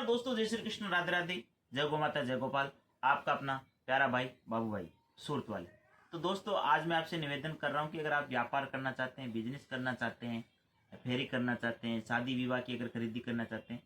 दोस्तों, जय श्री कृष्ण, राधे राधे, जय गौ माता, जय गोपाल। आपका अपना प्यारा भाई बाबू भाई सूरत वाले। तो दोस्तों, आज मैं आपसे निवेदन कर रहा हूं कि अगर आप व्यापार करना चाहते हैं, बिजनेस करना चाहते हैं, फेरी करना चाहते हैं, शादी विवाह की अगर खरीदी करना चाहते हैं,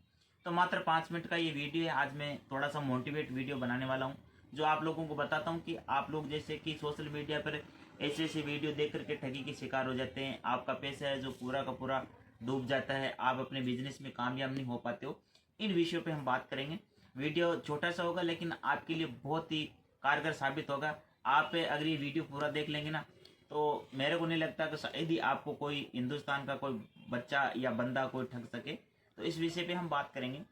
तो मात्र 5 मिनट का ये वीडियो है। आज मैं थोड़ा सा मोटिवेट वीडियो बनाने वाला हूँ, जो आप लोगों को बताता हूँ कि आप लोग जैसे कि सोशल मीडिया पर ऐसे ऐसे वीडियो देख करके ठगी के शिकार हो जाते हैं। आपका पैसा है जो पूरा का पूरा डूब जाता है, आप अपने बिजनेस में कामयाब नहीं हो पाते हो। इन विषयों पे हम बात करेंगे। वीडियो छोटा सा होगा लेकिन आपके लिए बहुत ही कारगर साबित होगा। आप अगर ये वीडियो पूरा देख लेंगे ना, तो मेरे को नहीं लगता कि शायद ही आपको कोई हिंदुस्तान का कोई बच्चा या बंदा कोई ठग सके। तो इस विषय पे हम बात करेंगे।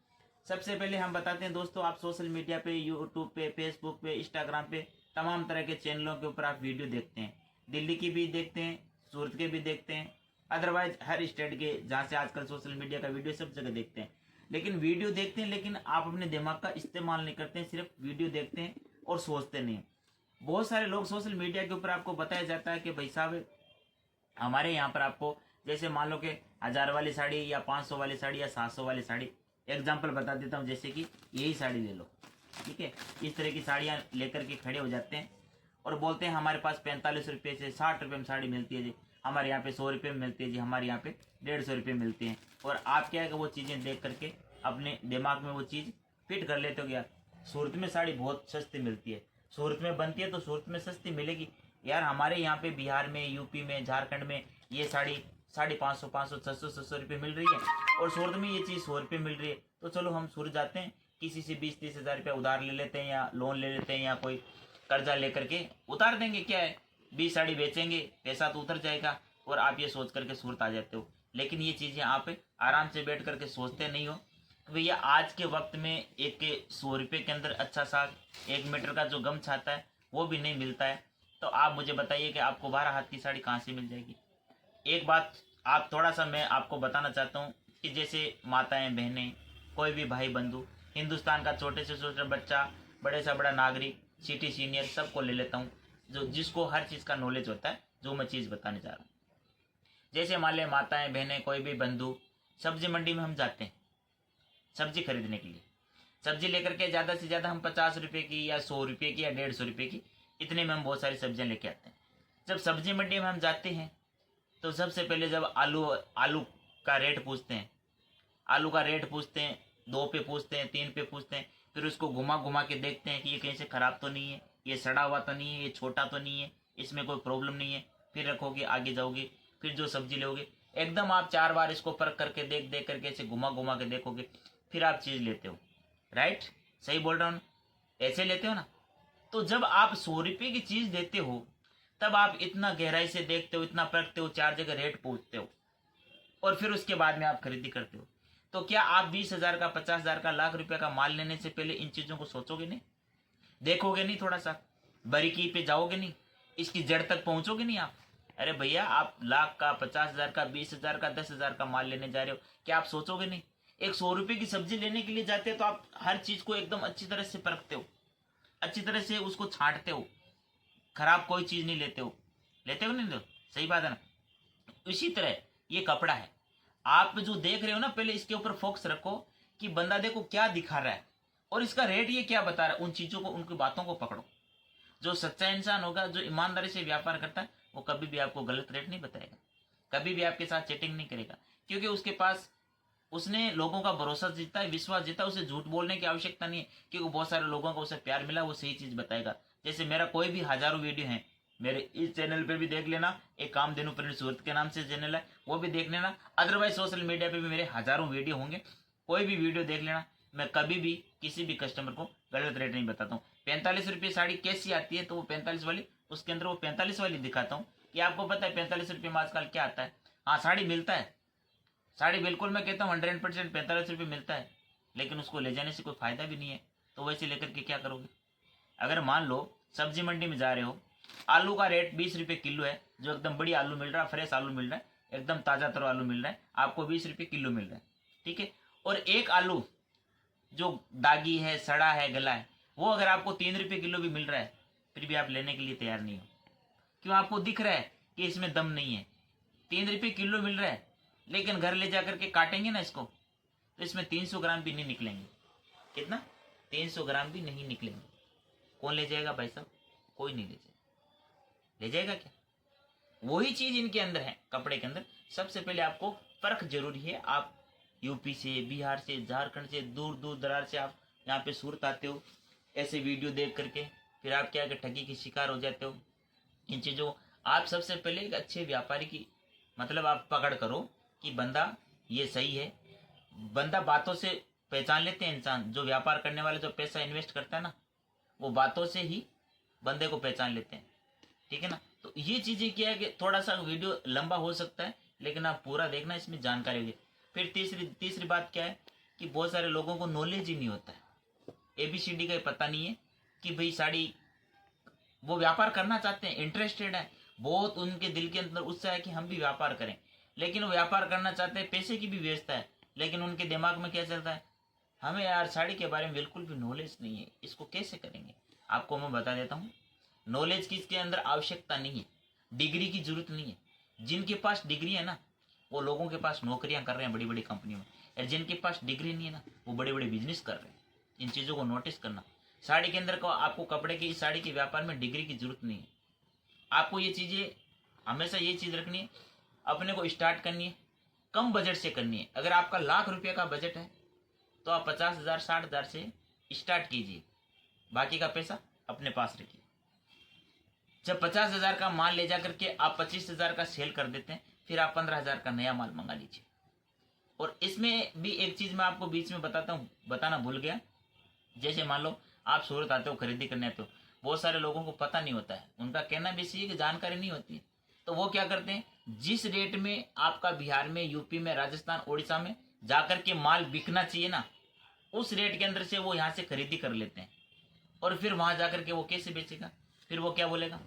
सबसे पहले हम बताते हैं दोस्तों, आप सोशल मीडिया पे, यूट्यूब पे, फेसबुक पे, इंस्टाग्राम पे तमाम तरह के चैनलों के ऊपर आप वीडियो देखते हैं। दिल्ली की भी देखते हैं, सूरत के भी देखते हैं, अदरवाइज हर स्टेट के जहाँ से आजकल सोशल मीडिया का वीडियो सब जगह देखते हैं। लेकिन वीडियो देखते हैं, लेकिन आप अपने दिमाग का इस्तेमाल नहीं करते हैं, सिर्फ वीडियो देखते हैं और सोचते नहीं हैं। बहुत सारे लोग सोशल मीडिया के ऊपर आपको बताया जाता है कि भाई साहब, हमारे यहाँ पर आपको जैसे मान लो कि 1000 वाली साड़ी या 500 वाली साड़ी या 700 वाली साड़ी, एग्जाम्पल बता देता हूँ, जैसे कि यही साड़ी ले लो, ठीक है। इस तरह की साड़ियाँ लेकर के खड़े हो जाते हैं और बोलते हैं हमारे पास 45 रुपये से 60 रुपये में साड़ी मिलती है जी, हमारे यहाँ पे 100 रुपये में मिलती है जी, हमारे यहाँ पे 150 रुपये मिलती है। और आप क्या है कि वो चीज़ें देख करके अपने दिमाग में वो चीज़ फिट कर लेते हो गया। सूरत में साड़ी बहुत सस्ती मिलती है, सूरत में बनती है तो सूरत में सस्ती मिलेगी यार। हमारे यहाँ पे बिहार में, यूपी में, झारखंड में ये साड़ी 550, 500, 600, 600 रुपये मिल रही है और सूरत में ये चीज़ 100 रुपये मिल रही है। तो चलो हम सूरत जाते हैं, किसी से 20-30 हज़ार रुपया उधार ले लेते हैं या लोन ले लेते हैं या कोई कर्जा लेकर के उतार देंगे। क्या है, 20 साड़ी बेचेंगे, पैसा तो उतर जाएगा और आप ये सोच करके सूरत आ जाते हो। लेकिन ये चीज़ें आप आराम से बैठ करके सोचते नहीं हो कि भैया आज के वक्त में एक 100 रुपये के अंदर अच्छा सा 1 मीटर का जो गमछा आता है वो भी नहीं मिलता है। तो आप मुझे बताइए कि आपको 12 हाथ की साड़ी कहाँ से मिल जाएगी। एक बात आप थोड़ा सा मैं आपको बताना चाहता हूँ कि जैसे माताएं, बहनें, कोई भी भाई बंधु, हिंदुस्तान का छोटे से छोटा बच्चा, बड़े से बड़ा नागरिक, सिटी सीनियर, सबको ले लेता हूँ जो जिसको हर चीज़ का नॉलेज होता है, जो मैं चीज़ बताने जा रहा हूँ। जैसे मान लें माताएं, बहनें, कोई भी बंधु, सब्जी मंडी में हम जाते हैं सब्जी खरीदने के लिए। सब्जी लेकर के ज़्यादा से ज़्यादा हम 50 रुपये की या 100 रुपये की या 150 रुपये की, इतने में हम बहुत सारी सब्जियां लेके आते हैं। जब सब्जी मंडी में हम जाते हैं तो सबसे पहले जब आलू का रेट पूछते हैं, आलू का रेट पूछते हैं, 2 पे पूछते हैं, 3 पे पूछते हैं, फिर उसको घुमा घुमा के देखते हैं कि ये कहीं से ख़राब तो नहीं है, ये सड़ा हुआ तो नहीं है, ये छोटा तो नहीं है, इसमें कोई प्रॉब्लम नहीं है। फिर रखोगे, आगे जाओगे, फिर जो सब्जी लोगे एकदम आप 4 बार इसको परख करके देख देख करके ऐसे घुमा घुमा के देखोगे, फिर आप चीज़ लेते हो। राइट, सही बोल रहा हूँ, ऐसे लेते हो ना। तो जब आप 100 रुपये की चीज़ देते हो तब आप इतना गहराई से देखते हो, इतना परखते हो, 4 जगह रेट पूछते हो और फिर उसके बाद में आप खरीदी करते हो। तो क्या आप 20,000 का, 50,000 का, लाख रुपए का माल लेने से पहले इन चीज़ों को सोचोगे नहीं, देखोगे नहीं, थोड़ा सा बारीकी पे जाओगे नहीं, इसकी जड़ तक पहुंचोगे नहीं आप। अरे भैया, आप लाख का, 50,000 का, 20,000 का, 10,000 का माल लेने जा रहे हो, क्या आप सोचोगे नहीं। एक 100 रुपये की सब्जी लेने के लिए जाते हो तो आप हर चीज़ को एकदम अच्छी तरह से परखते हो, अच्छी तरह से उसको छांटते हो, खराब कोई चीज़ नहीं लेते हो। लेते हो नहीं तो सही बात है ना। इसी तरह ये कपड़ा है, आप जो देख रहे हो ना, पहले इसके ऊपर फोकस रखो कि बंदा देखो क्या दिखा रहा है और इसका रेट ये क्या बता रहा है। उन चीज़ों को, उनकी बातों को पकड़ो। जो सच्चा इंसान होगा, जो ईमानदारी से व्यापार करता है, वो कभी भी आपको गलत रेट नहीं बताएगा, कभी भी आपके साथ चीटिंग नहीं करेगा, क्योंकि उसके पास, उसने लोगों का भरोसा जीता है, विश्वास जीता है। उसे झूठ बोलने की आवश्यकता नहीं है, क्योंकि बहुत सारे लोगों को उसे प्यार मिला, वो सही चीज़ बताएगा। जैसे मेरा कोई भी हजारों वीडियो है, मेरे इस चैनल पे भी देख लेना, एक कामधेनु प्रिंट सूरत के नाम से चैनल है, वो भी देख लेना। अदरवाइज सोशल मीडिया पे भी मेरे हजारों वीडियो होंगे, कोई भी वीडियो देख लेना। मैं कभी भी किसी भी कस्टमर को गलत रेट नहीं बताता हूँ। 45 रुपये साड़ी कैसी आती है तो वो 45 वाली, उसके अंदर वो 45 वाली दिखाता हूँ कि आपको पता है 45 रुपये में आजकल क्या आता है। हाँ, साड़ी मिलता है, साड़ी बिल्कुल मैं कहता हूँ 100% 45 रुपये मिलता है, लेकिन उसको ले जाने से कोई फायदा भी नहीं है। तो वैसे लेकर के क्या करोगे। अगर मान लो सब्जी मंडी में जा रहे हो, आलू का रेट 20 रुपये किलो है, जो एकदम बड़ी आलू मिल रहा है, फ्रेश आलू मिल रहा है, एकदम ताज़ा तरो आलू मिल रहा है, आपको 20 रुपये किलो मिल रहा है, ठीक है। और एक आलू जो दागी है, सड़ा है, गला है, वो अगर आपको 3 रुपये किलो भी मिल रहा है, फिर भी आप लेने के लिए तैयार नहीं हो। क्यों, आपको दिख रहा है कि इसमें दम नहीं है। 3 रुपये किलो मिल रहा है, लेकिन घर ले जा करके काटेंगे ना इसको, तो इसमें 300 ग्राम भी नहीं निकलेंगे। कितना 300 ग्राम भी नहीं निकलेंगे। कौन ले जाएगा भाई साहब? कोई नहीं ले जाएगा। ले जाएगा क्या? वही चीज इनके अंदर है, कपड़े के अंदर। सबसे पहले आपको फर्क जरूरी है। आप यूपी से, बिहार से, झारखंड से, दूर दूर दरार से आप यहाँ पे सूरत आते हो, ऐसे वीडियो देख करके फिर आप क्या ठगी के शिकार हो जाते हो। इन चीज़ों आप सबसे पहले एक अच्छे व्यापारी की मतलब आप पकड़ करो कि बंदा ये सही है। बंदा बातों से पहचान लेते हैं। इंसान जो व्यापार करने वाले जो पैसा इन्वेस्ट करता है ना, वो बातों से ही बंदे को पहचान लेते हैं। ठीक है ना। तो ये चीज़ें क्या है कि थोड़ा सा वीडियो लंबा हो सकता है, लेकिन आप पूरा देखना, इसमें जानकारी होगी। फिर तीसरी बात क्या है कि बहुत सारे लोगों को नॉलेज ही नहीं होता है, ABCD का पता नहीं है कि भाई साड़ी वो व्यापार करना चाहते हैं, इंटरेस्टेड है बहुत, उनके दिल के अंदर उत्साह है कि हम भी व्यापार करें, लेकिन वो व्यापार करना चाहते हैं, पैसे की भी व्यवस्था है, लेकिन उनके दिमाग में क्या चलता है, हमें यार साड़ी के बारे में बिल्कुल भी नॉलेज नहीं है, इसको कैसे करेंगे। आपको मैं बता देता हूँ, नॉलेज की इसके अंदर आवश्यकता नहीं है, डिग्री की जरूरत नहीं है। जिनके पास डिग्री है ना, वो लोगों के पास नौकरियां कर रहे हैं बड़ी बड़ी कंपनियों में, और जिनके पास डिग्री नहीं है ना, वो बड़े बड़े बिजनेस कर रहे हैं। इन चीज़ों को नोटिस करना। साड़ी के अंदर को आपको कपड़े की, साड़ी के व्यापार में डिग्री की जरूरत नहीं है। आपको ये चीज़ें हमेशा ये चीज़ रखनी है, अपने को स्टार्ट करनी है, कम बजट से करनी है। अगर आपका ₹1,00,000 का बजट है तो आप 50,000 60,000 से स्टार्ट कीजिए, बाकी का पैसा अपने पास रखिए। जब 50,000 का माल ले जा करके आप 25,000 का सेल कर देते हैं, फिर आप 15,000 का नया माल मंगा लीजिए। और इसमें भी एक चीज़ मैं आपको बीच में बताता हूँ, बताना भूल गया। जैसे मान लो आप सूरत आते हो, खरीदी करने आते हो, बहुत सारे लोगों को पता नहीं होता है, उनका कहना भी सही है कि जानकारी नहीं होती है, तो वो क्या करते हैं, जिस रेट में आपका बिहार में, यूपी में, राजस्थान, उड़ीसा में जाकर के माल बिकना चाहिए ना, उस रेट के अंदर से वो यहाँ से खरीदी कर लेते हैं। और फिर वहाँ जाकर के वो कैसे बेचेगा? फिर वो क्या बोलेगा,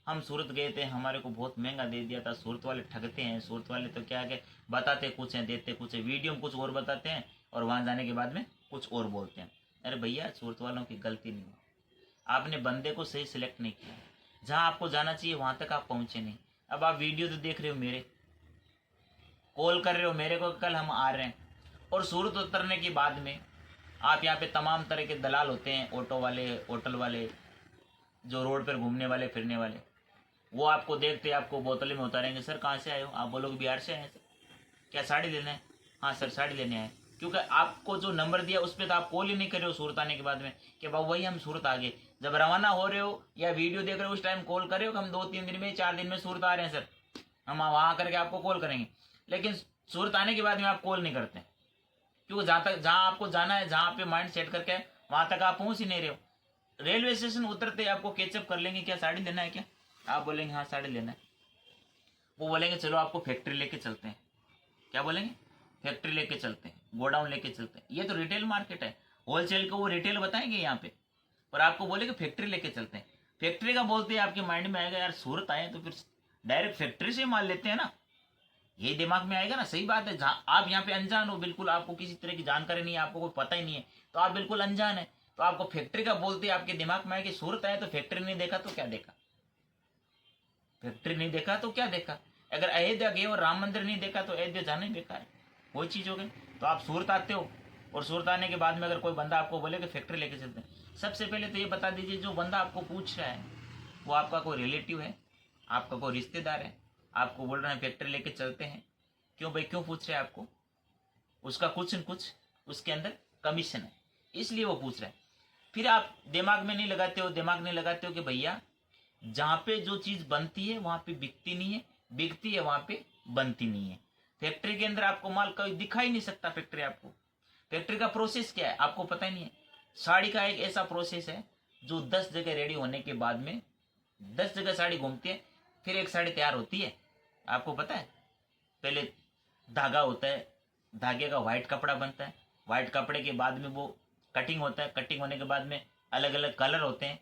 हम सूरत गए थे, हमारे को बहुत महंगा दे दिया था, सूरत वाले ठगते हैं। सूरत वाले तो क्या है, बताते कुछ हैं, देते कुछ है, वीडियो में कुछ और बताते हैं, और वहाँ जाने के बाद में कुछ और बोलते हैं। अरे भैया, सूरत वालों की गलती नहीं है, आपने बंदे को सही सिलेक्ट नहीं किया, जहाँ आपको जाना चाहिए वहाँ तक आप पहुँचे नहीं। अब आप वीडियो तो देख रहे हो, मेरे कॉल कर रहे हो मेरे को, कल हम आ रहे हैं, और सूरत उतरने के बाद में आप यहाँ पे तमाम तरह के दलाल होते हैं, ऑटो वाले, होटल वाले, जो रोड पर घूमने वाले, फिरने वाले, वो आपको देखते आपको बोतल में उतारेंगे। सर कहाँ से आए हो? आप बोलोगे बिहार से आए हैं। सर क्या साड़ी लेना है? हाँ सर साड़ी लेने आए। क्योंकि आपको जो नंबर दिया उस पर तो आप कॉल ही नहीं कर रहे हो सूरत आने के बाद में कि बाबू वही हम सूरत आ गए। जब रवाना हो रहे हो या वीडियो देख रहे हो, उस टाइम कॉल कर रहे हो कि हम 2-3 दिन में, 4 दिन में सूरत आ रहे हैं सर, हम वहाँ करके आपको कॉल करेंगे। लेकिन सूरत आने के बाद में आप कॉल नहीं करते, क्योंकि जहाँ आपको जाना है, जहाँ पे माइंड सेट करके वहाँ तक आप पहुँच ही नहीं रहे हो। रेलवे स्टेशन उतरते आपको कैचअप कर लेंगे, क्या साड़ी लेना है क्या? आप बोलेंगे हाँ साड़ी लेना है। वो बोलेंगे चलो आपको फैक्ट्री लेके चलते हैं। क्या बोलेंगे? फैक्ट्री लेके चलते हैं, गोडाउन लेके चलते हैं। ये तो रिटेल मार्केट है, होलसेल को वो रिटेल बताएंगे यहाँ पे, और आपको बोलेंगे फैक्ट्री लेके चलते हैं। फैक्ट्री का बोलते हैं आपके माइंड में आएगा, यार सूरत आए तो फिर डायरेक्ट फैक्ट्री से माल लेते हैं ना, यही दिमाग में आएगा ना। सही बात है, जहाँ आप यहाँ पे अनजान हो, बिल्कुल आपको किसी तरह की जानकारी नहीं है, आपको कोई पता ही नहीं है, तो आप बिल्कुल अनजान है, तो आपको फैक्ट्री का बोलते हैं, आपके दिमाग में आए कि सूरत आए तो फैक्ट्री नहीं देखा तो क्या देखा? फैक्ट्री नहीं देखा तो क्या देखा? अगर अयोध्या गए और राम मंदिर नहीं देखा तो अयोध्या जाना ही बेकार है, वही चीज हो गई। तो आप सूरत आते हो, और सूरत आने के बाद में अगर कोई बंदा आपको बोले कि फैक्ट्री लेके चलते हैं, सबसे पहले तो ये बता दीजिए, जो बंदा आपको पूछ रहा है वो आपका कोई रिलेटिव है, आपका कोई रिश्तेदार है, आपको बोल रहे हैं फैक्ट्री लेके चलते हैं, क्यों भाई, क्यों पूछ रहे हैं आपको? उसका कुछ न कुछ उसके अंदर कमीशन है, इसलिए वो पूछ रहा है। फिर आप दिमाग में नहीं लगाते हो कि भैया जहाँ पे जो चीज बनती है वहां पे बिकती नहीं है, बिकती है वहां पे बनती नहीं है। फैक्ट्री के अंदर आपको माल कभी दिखा ही नहीं सकता। फैक्ट्री का प्रोसेस क्या है आपको पता ही नहीं है। साड़ी का एक ऐसा प्रोसेस है जो 10 जगह रेडी होने के बाद में 10 जगह साड़ी घूमती है, फिर एक साड़ी तैयार होती है। आपको पता है, पहले धागा होता है, धागे का व्हाइट कपड़ा बनता है, व्हाइट कपड़े के बाद में वो कटिंग होता है, कटिंग होने के बाद में अलग अलग कलर होते हैं,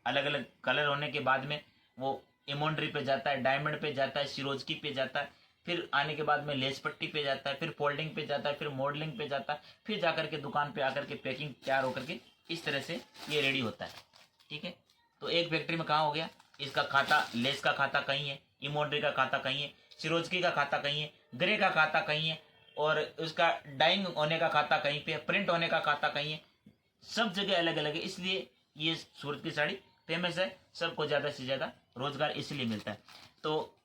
अलग अलग कलर होने के बाद में वो एम्ब्रॉयडरी पे जाता है, डायमंड पे जाता है, सिरोजकी पे जाता है, फिर आने के बाद में लेस पट्टी पे जाता है, फिर फोल्डिंग पे जाता है, फिर मॉडलिंग पे जाता है, फिर जाकर के दुकान पे आकर के पैकिंग तैयार होकर के इस तरह से ये रेडी होता है। ठीक है, तो एक फैक्ट्री में कहाँ हो गया, इसका खाता, लेस का खाता कहीं है, एम्ब्रॉयडरी का खाता कहीं है, सिरोजकी का खाता कहीं है, ग्रे का खाता कहीं है, और उसका डाइंग होने का खाता कहीं पे, प्रिंट होने का खाता कहीं है, सब जगह अलग अलग है, इसलिए ये सूरत की साड़ी फेमस है, सबको ज़्यादा से ज़्यादा रोजगार इसलिए मिलता है। तो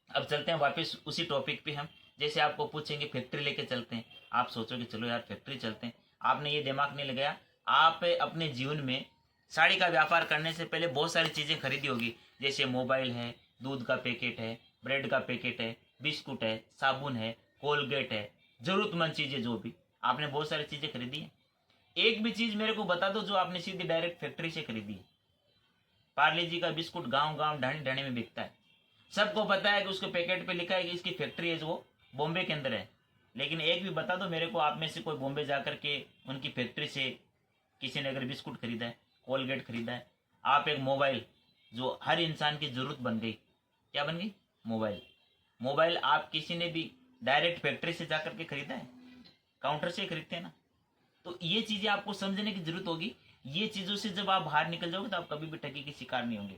अब चलते हैं वापस उसी टॉपिक पे हम। जैसे आपको पूछेंगे फैक्ट्री लेके चलते हैं, आप सोचोगे चलो यार फैक्ट्री चलते हैं, आपने ये दिमाग नहीं लगाया। आप अपने जीवन में साड़ी का व्यापार करने से पहले बहुत सारी चीज़ें खरीदी होगी, जैसे मोबाइल है, दूध का पैकेट है, ब्रेड का पैकेट है, बिस्कुट है, साबुन है, कोलगेट है, जरूरतमंद चीज़ें जो भी आपने बहुत सारी चीज़ें खरीदी हैं। एक भी चीज़ मेरे को बता दो जो आपने सीधी डायरेक्ट फैक्ट्री से खरीदी है। पार्ले जी का बिस्कुट गांव गांव ढाणी ढाणी में बिकता है, सबको पता है कि उसके पैकेट पे लिखा है कि इसकी फैक्ट्री है जो वो बॉम्बे के अंदर है। लेकिन एक भी बता दो मेरे को, आप में से कोई बॉम्बे जाकर के उनकी फैक्ट्री से किसी ने अगर बिस्कुट खरीदा है, कोलगेट खरीदा है। आप एक मोबाइल जो हर इंसान की जरूरत बन गई, क्या बन गई? मोबाइल। मोबाइल आप किसी ने भी डायरेक्ट फैक्ट्री से जाकर के खरीदा है? काउंटर से खरीदते हैं ना। तो ये चीजें आपको समझने की जरूरत होगी। ये चीजों से जब आप बाहर निकल जाओगे तो आप कभी भी ठगी के शिकार नहीं होंगे।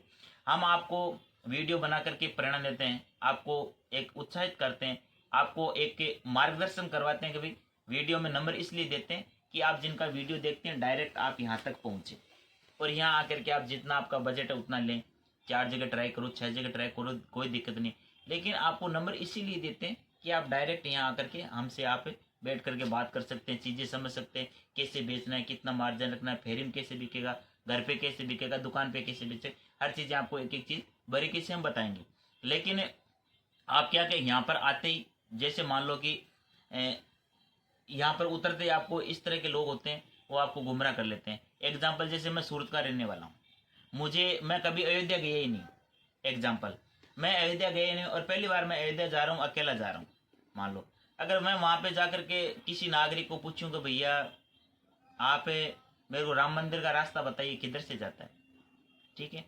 हम आपको वीडियो बना करके प्रेरणा देते हैं, आपको एक उत्साहित करते हैं, आपको एक मार्गदर्शन करवाते हैं कि भाई वीडियो में नंबर इसलिए देते हैं कि आप जिनका वीडियो देखते हैं डायरेक्ट आप यहाँ तक पहुँचे, और यहाँ आकर के आप जितना आपका बजट है उतना लें। 4 जगह ट्राई करो, 6 जगह ट्राई करो, कोई दिक्कत नहीं। लेकिन आपको नंबर इसीलिए देते हैं कि आप डायरेक्ट यहाँ आकर के हमसे आप बैठ करके बात कर सकते हैं, चीज़ें समझ सकते हैं, कैसे बेचना है, कितना मार्जिन रखना है, फेरी में कैसे बिकेगा, घर पे कैसे बिकेगा, दुकान पे कैसे बिकेगा, हर चीज़ें आपको एक एक चीज़ बारीकी से हम बताएंगे। लेकिन आप क्या कहें, यहाँ पर आते ही जैसे मान लो कि यहाँ पर उतरते ही आपको इस तरह के लोग होते हैं, वो आपको गुमराह कर लेते हैं। एग्जाम्पल जैसे मैं सूरत का रहने वाला हूँ, मैं कभी अयोध्या गया ही नहीं। एग्जाम्पल, मैं अयोध्या गया ही नहीं, और पहली बार मैं अयोध्या जा रहा हूँ, अकेला जा रहा हूँ। मान लो अगर मैं वहाँ पे जाकर के किसी नागरिक को पूछूं कि भैया आप मेरे को राम मंदिर का रास्ता बताइए किधर से जाता है, ठीक है।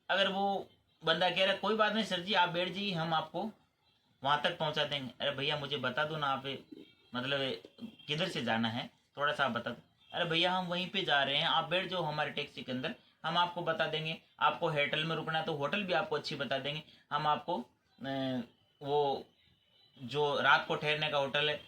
अगर वो बंदा कह रहा है कोई बात नहीं सर जी आप बैठ जाइए हम आपको वहाँ तक पहुँचा देंगे, अरे भैया मुझे बता दो ना आप मतलब किधर से जाना है, थोड़ा सा आप बता दो। अरे भैया हम वहीं पे जा रहे हैं, आप बैठ जाओ हमारे टैक्सी के अंदर, हम आपको बता देंगे। आपको होटल में रुकना है तो होटल भी आपको अच्छी बता देंगे, हम आपको वो जो रात को ठहरने का होटल है,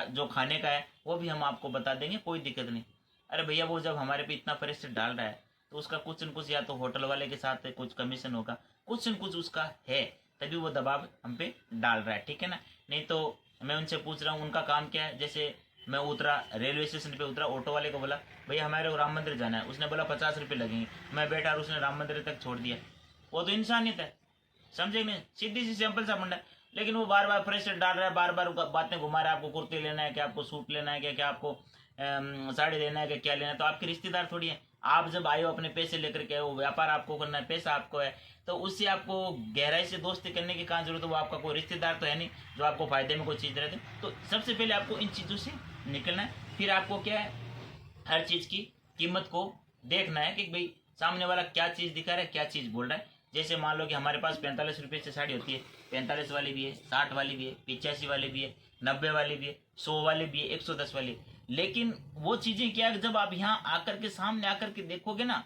जो खाने का है वो भी हम आपको बता देंगे, कोई दिक्कत नहीं। अरे भैया वो जब हमारे पे इतना प्रेशर डाल रहा है तो उसका कुछ न कुछ या तो होटल वाले के साथ कुछ कमीशन होगा, कुछ न कुछ उसका है, तभी वो दबाव हम पे डाल रहा है, ठीक है ना। नहीं तो मैं उनसे पूछ रहा हूँ उनका काम क्या है। जैसे मैं उतरा रेलवे स्टेशन पे उतरा, ऑटो वाले को बोला भैया हमारे को राम मंदिर जाना है, उसने बोला 50 रुपये लगेंगे। मैं बैठा और उसने राम मंदिर तक छोड़ दिया, वो तो इंसानियत है, समझे नहीं? सीधी सी सिंपल सा फंडा। लेकिन वो बार बार प्रेशर डाल रहा है, बार बार बातें घुमा रहा है, आपको कुर्ते लेना है क्या, आपको सूट लेना है क्या, क्या आपको साड़ी लेना है क्या लेना है। तो आपके रिश्तेदार थोड़ी है, आप जब आए हो अपने पैसे लेकर के, वो व्यापार आपको करना है, पैसा आपको है, तो उससे आपको गहराई से दोस्ती करने की कहाँ जरूरत है। वो आपका कोई रिश्तेदार तो है नहीं जो आपको फायदे में कोई चीज़ रहती। तो सबसे पहले आपको इन चीज़ों से निकलना है, फिर आपको क्या है हर चीज़ की कीमत को देखना है कि भाई सामने वाला क्या चीज़ दिखा रहा है, क्या चीज़ बोल रहा है। जैसे मान लो कि हमारे पास 45 रुपये से साड़ी होती है, 45 वाली भी है, 60 वाली भी है, 85 वाली भी है, 90 वाली भी है, 100 वाली भी है, 110 वाली है। लेकिन वो चीज़ें क्या है, जब आप यहाँ आकर के सामने आकर के देखोगे ना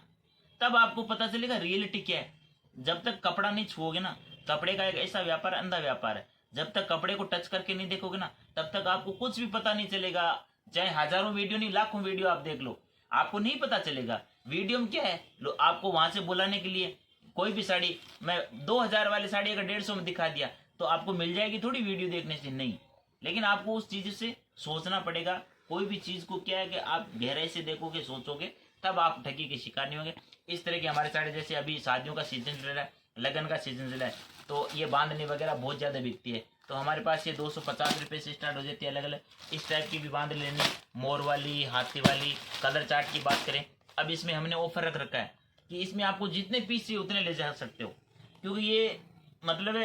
तब आपको पता चलेगा रियलिटी क्या है। जब तक कपड़ा नहीं छुओगे ना, कपड़े का एक ऐसा व्यापार है, अंधा व्यापार है, जब तक कपड़े को टच करके नहीं देखोगे ना तब तक आपको कुछ भी पता नहीं चलेगा। चाहे हजारों वीडियो नहीं लाखों वीडियो आप देख लो, आपको नहीं पता चलेगा। वीडियो में क्या है, लो आपको वहां से बुलाने के लिए कोई भी साड़ी, मैं 2000 वाली साड़ी अगर 150 में दिखा दिया तो आपको मिल जाएगी थोड़ी वीडियो देखने से, नहीं। लेकिन आपको उस चीज से सोचना पड़ेगा। कोई भी चीज को क्या है कि आप गहराई से देखोगे, सोचोगे, तब आप ठगी के शिकार नहीं होंगे। इस तरह की हमारे साड़ी, जैसे अभी शादियों का सीजन चल रहा है, लगन का सीजन चल रहा है, तो ये बांधनी वगैरह बहुत ज़्यादा बिकती है। तो हमारे पास ये 250 रुपये से स्टार्ट हो जाती है अलग अलग। इस टाइप की भी बांध लेनी, मोर वाली, हाथी वाली, कलर चार्ट की बात करें, अब इसमें हमने ऑफर रख रखा है कि इसमें आपको जितने पीस चाहिए उतने ले जा सकते हो, क्योंकि ये मतलब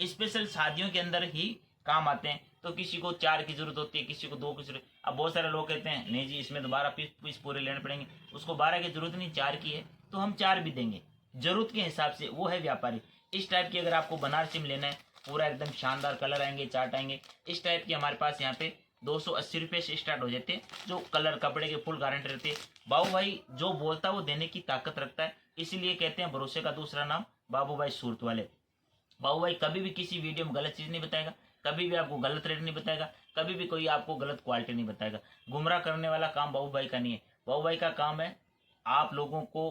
स्पेशल शादियों के अंदर ही काम आते हैं। तो किसी को 4 की जरूरत होती है, किसी को 2 की जरूरत। अब बहुत सारे लोग कहते हैं नहीं जी इसमें तो 12 पीस पूरे लेने पड़ेंगे, उसको 12 की जरूरत नहीं, 4 की है तो हम 4 भी देंगे जरूरत के हिसाब से, वो है व्यापारी। इस टाइप की अगर आपको बनारसी में लेना है, पूरा एकदम शानदार कलर आएंगे, चार्ट आएंगे, इस टाइप की हमारे पास यहाँ पे 280 रुपये से स्टार्ट हो जाते हैं, जो कलर कपड़े के फुल गारंटी रहती है। बाबू भाई जो बोलता है वो देने की ताकत रखता है, इसीलिए कहते हैं भरोसे का दूसरा नाम बाबू भाई सूरत वाले। बाबू भाई कभी भी किसी वीडियो में गलत चीज नहीं बताएगा, कभी भी आपको गलत रेट नहीं बताएगा, कभी भी कोई आपको गलत क्वालिटी नहीं बताएगा। गुमराह करने वाला काम बाबू भाई का नहीं है। बाबू भाई का काम है आप लोगों को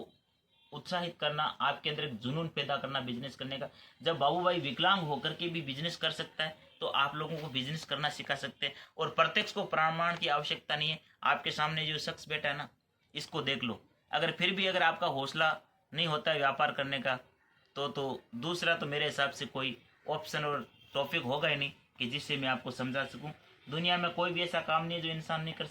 उत्साहित करना, आपके अंदर एक जुनून पैदा करना बिजनेस करने का। जब बाबू भाई विकलांग होकर के भी बिजनेस कर सकता है तो आप लोगों को बिजनेस करना सिखा सकते हैं। और प्रत्यक्ष को प्रमाण की आवश्यकता नहीं है, आपके सामने जो शख्स बैठा है ना, इसको देख लो। अगर फिर भी अगर आपका हौसला नहीं होता है व्यापार करने का तो दूसरा तो मेरे हिसाब से कोई ऑप्शन और टॉपिक होगा ही नहीं कि जिससे मैं आपको समझा सकूं। दुनिया में कोई भी ऐसा काम नहीं है जो इंसान नहीं कर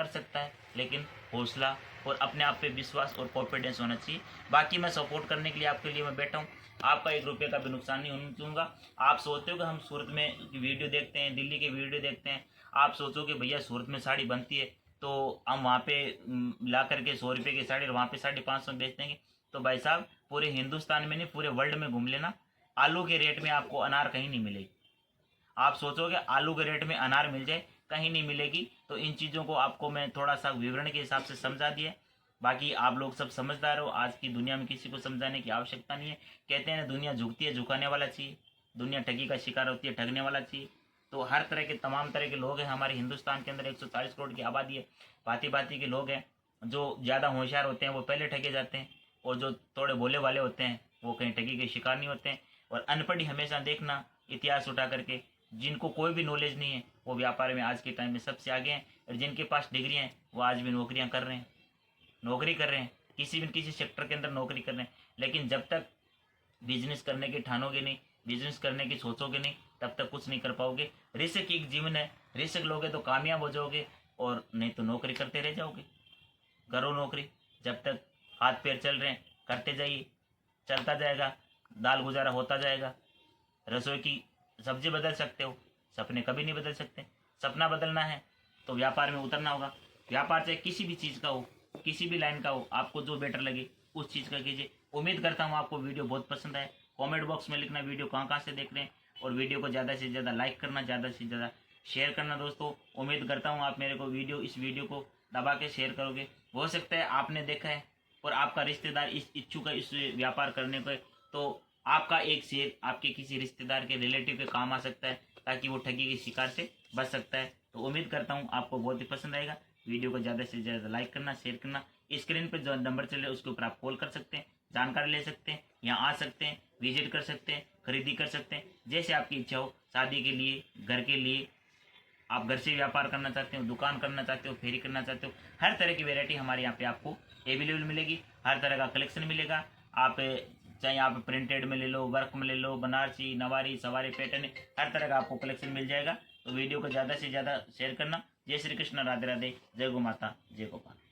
सकता है, लेकिन हौसला और अपने आप पे विश्वास और कॉन्फिडेंस होना चाहिए। बाकी मैं सपोर्ट करने के लिए आपके लिए मैं बैठा हूँ, आपका 1 रुपये का भी नुकसान नहीं होने दूंगा। आप सोचते हो कि हम सूरत में वीडियो देखते हैं, दिल्ली के वीडियो देखते हैं, आप सोचो कि भैया सूरत में साड़ी बनती है तो हम वहाँ पे ला करके 100 रुपये की साड़ी और वहाँ पे 550 में बेच देंगे। तो भाई साहब पूरे हिंदुस्तान में नहीं पूरे वर्ल्ड में घूम लेना, आलू के रेट में आपको अनार कहीं नहीं मिलेगी। आप सोचोगे आलू के रेट में अनार मिल जाए, कहीं नहीं मिलेगी। तो इन चीज़ों को आपको मैं थोड़ा सा विवरण के हिसाब से समझा दिया। बाकी आप लोग सब समझदार हो, आज की दुनिया में किसी को समझाने की आवश्यकता नहीं है। कहते हैं ना दुनिया झुकती है, झुकाने वाला चाहिए। दुनिया ठगी का शिकार होती है, ठगने वाला चाहिए। तो हर तरह के तमाम तरह के लोग हैं हमारे हिंदुस्तान के अंदर, 140 करोड़ की आबादी है। भांति भांति के लोग हैं, जो ज़्यादा होशियार होते हैं वो पहले ठगे जाते हैं, और जो थोड़े भोले वाले होते हैं वो कहीं ठगी के शिकार नहीं होते हैं। और अनपढ़ ही हमेशा देखना इतिहास उठा करके, जिनको कोई भी नॉलेज नहीं है वो व्यापार में आज के टाइम में सबसे आगे हैं। और जिनके पास डिग्री हैं वो आज भी नौकरियां कर रहे हैं, नौकरी कर रहे हैं, किसी भी किसी सेक्टर के अंदर नौकरी कर रहे हैं। लेकिन जब तक बिजनेस करने की ठानोगे नहीं, बिजनेस करने की सोचोगे नहीं, तब तक कुछ नहीं कर पाओगे। रिस्क एक जीवन है, रिस्क लोगे तो कामयाब हो जाओगे, और नहीं तो नौकरी करते रह जाओगे। करो नौकरी, जब तक हाथ पैर चल रहे हैं करते जाइए, चलता जाएगा, दाल गुजारा होता जाएगा। रसोई की सब्जी बदल सकते हो, सपने कभी नहीं बदल सकते। सपना बदलना है तो व्यापार में उतरना होगा। व्यापार चाहे किसी भी चीज़ का हो, किसी भी लाइन का हो, आपको जो बेटर लगे उस चीज़ का कीजिए। उम्मीद करता हूँ आपको वीडियो बहुत पसंद आए। कमेंट बॉक्स में लिखना वीडियो कहाँ कहाँ से देख रहे हैं, और वीडियो को ज़्यादा से ज़्यादा लाइक करना, ज़्यादा से ज़्यादा शेयर करना। दोस्तों उम्मीद करता हूँ आप मेरे को इस वीडियो को दबा के शेयर करोगे। हो सकता है आपने देखा है और आपका रिश्तेदार इस इच्छुक है इस व्यापार करने को, तो आपका एक शेयर आपके किसी रिश्तेदार के रिलेटिव के काम आ सकता है, ताकि वो ठगी के शिकार से बच सकता है। तो उम्मीद करता हूँ आपको बहुत ही पसंद आएगा। वीडियो को ज़्यादा से ज़्यादा लाइक करना, शेयर करना। स्क्रीन पर जो नंबर चले उसके ऊपर आप कॉल कर सकते हैं, जानकारी ले सकते हैं, यहाँ आ सकते हैं, विजिट कर सकते हैं, खरीदी कर सकते हैं, जैसे आपकी इच्छा हो। शादी के लिए, घर के लिए, आप घर से व्यापार करना चाहते हो, दुकान करना चाहते हो, फेरी करना चाहते हो, हर तरह की वैरायटी हमारे यहाँ पे आपको अवेलेबल मिलेगी। हर तरह का कलेक्शन मिलेगा। आप चाहे आप प्रिंटेड में ले लो, वर्क में ले लो, बनारसी, नवारी, सवारी, पैटर्न, हर तरह का आपको कलेक्शन मिल जाएगा। तो वीडियो को ज़्यादा से ज़्यादा शेयर करना। जय श्री कृष्ण, राधे राधे, जय गौ माता, जय गोपाल।